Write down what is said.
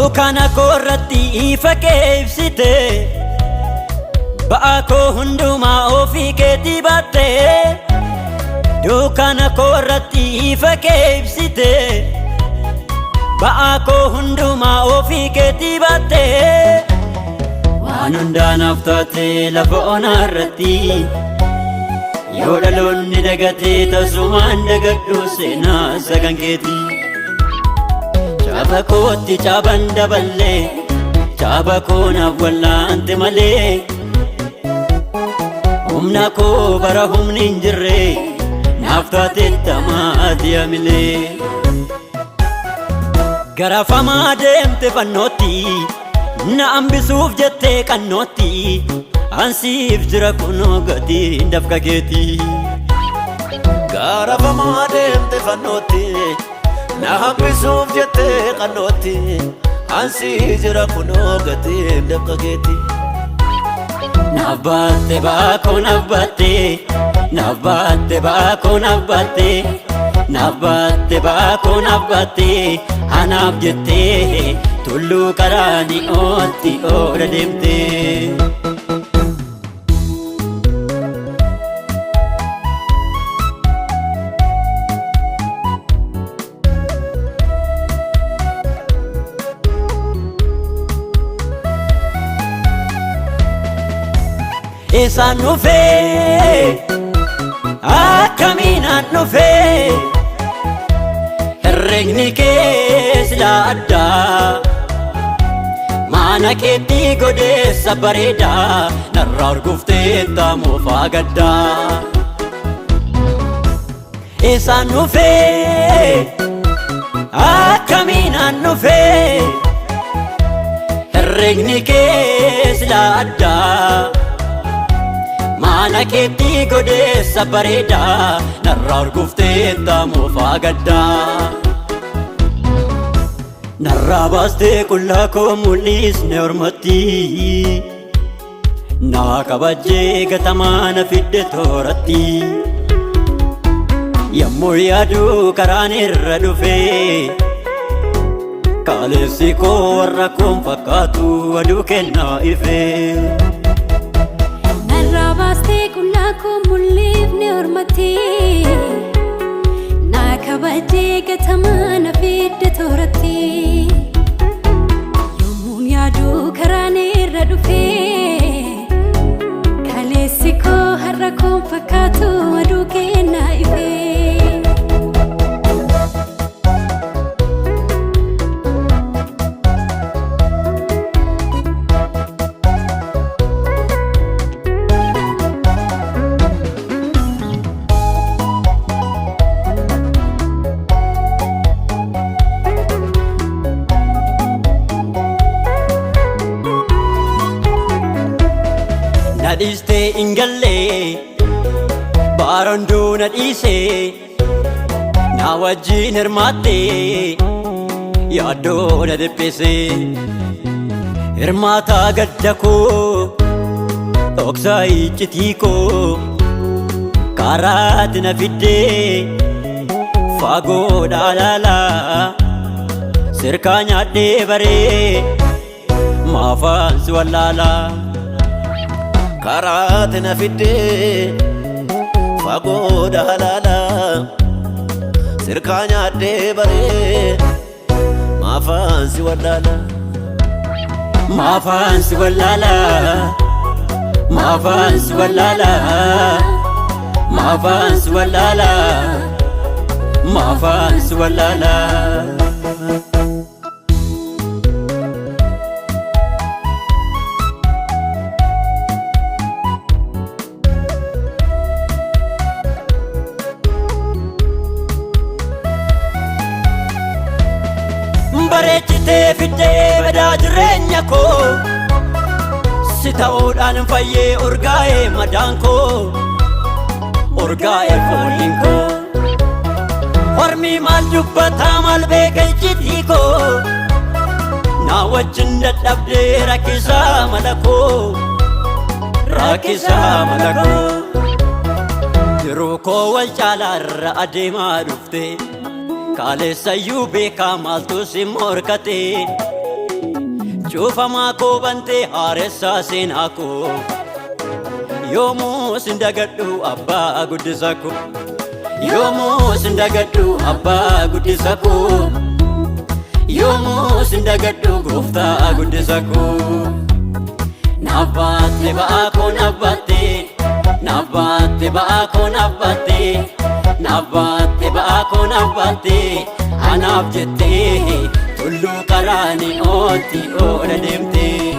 Dukkana korratti ifa keebsite ba'a koo hundumaa ofii keetii baatte Dukkana korratti ifa keebsite ba'a koo hundumaa ofii keetii baatte Waan hundaanaaf taate lafa onarratti Yoo dhaloonni dagatee tasumaan dagadhu seenaa sagan keetii Chaba kootti chaban dabalee Chaba koonaaf wallaante malee Humna koo bara humni hin jirre naaf taate tamaati hamilee Garafamaa deemte fannootti Na hambisuuf jettee qannootti Ansiif jira kunoo gatiin dafqa keetii Garafamaa deemte fannootti Na hambisuuf jettee qannootti Ansiif jira kunoo gatiin dafqa keetii Naaf baatte baakoo naaf baatte Naaf baatte baakoo naaf baatte Naaf baatte baakoo naaf baatte Anaaf jettee tulluu qaraanii ootti oola deemtee Eesaan dhufee akkamiinaan dhufee Herregni kee sila addaa Maana keetti godeessa bareedaa Narraa urguftee taamuufaa gaddaa Eesaan dhufee akkamiinaan dhufee Herregni kee sila addaa Maana keetti godeessa bareedaa Narraa urguftee taamuufaa gaddaa Narraa baastee qullaa koo mul'isne ormatti Naa kabajjee gatamaa na fidde tooratti Yommuu yaaduu karaan irra dhufee Kaalessi koo warra koon fakkaatu aduu kennaa ifee Narraa baastee qullaa koo mul'ifne ormatti Naa kabajjee gatamaa na fidde tooratti Yommuun yaaduu karaan irra dhufee Kaleessi koo har'a koon fakkaatu aduu kennaa ifee Nadhiistee ingallee baaronduu nadhiisee Na wajjin hirmaattee yaaddoo na dhiphisee Hirmaataa gadda koo dhoksaa iccitii koo Karaatti na fiddee fagoodhaa laalaa Sirkaa nyaadhee baree maafaan si wallaalaa Karaatti na fiddee fagoodhaa laalaa Sirkaa nyaadhee baree maafaan si wallaalaa Maafaan si wallaalaa Maafaan si wallaalaa Maafaan si wallaalaa Maafaan si wallaalaa Bareechitee fiddee badaa jireenya koo Si ta'uudhaan fayyee urgaa'ee madaan koo Urgaa'ee fooliin koo Hormii maal dubbataa maal beeka iccitii koo Naa wajjin dadhabdee rakkisaa mala koo Rakkisaa mala koo Jiruu koo wal caalaarra adeemaa dhuftee Kaalessayyuu beekaa maaltu si morkatee cuufamaa koo bantee haaressaa seenaa koo yoomuu sin dagadhu abbaa guddisa koo yoomuu sin dagadhu abbaa guddisa koo yoomuu sin dagadhu gooftaa guddisa koo naaf baatte ba'aa koo naaf baatte naaf baatte ba'aa koo naaf baatte naaf baatte ba'aa koo naaf baatte anaaf jettee tulluu qaraanii ootti oola deemtee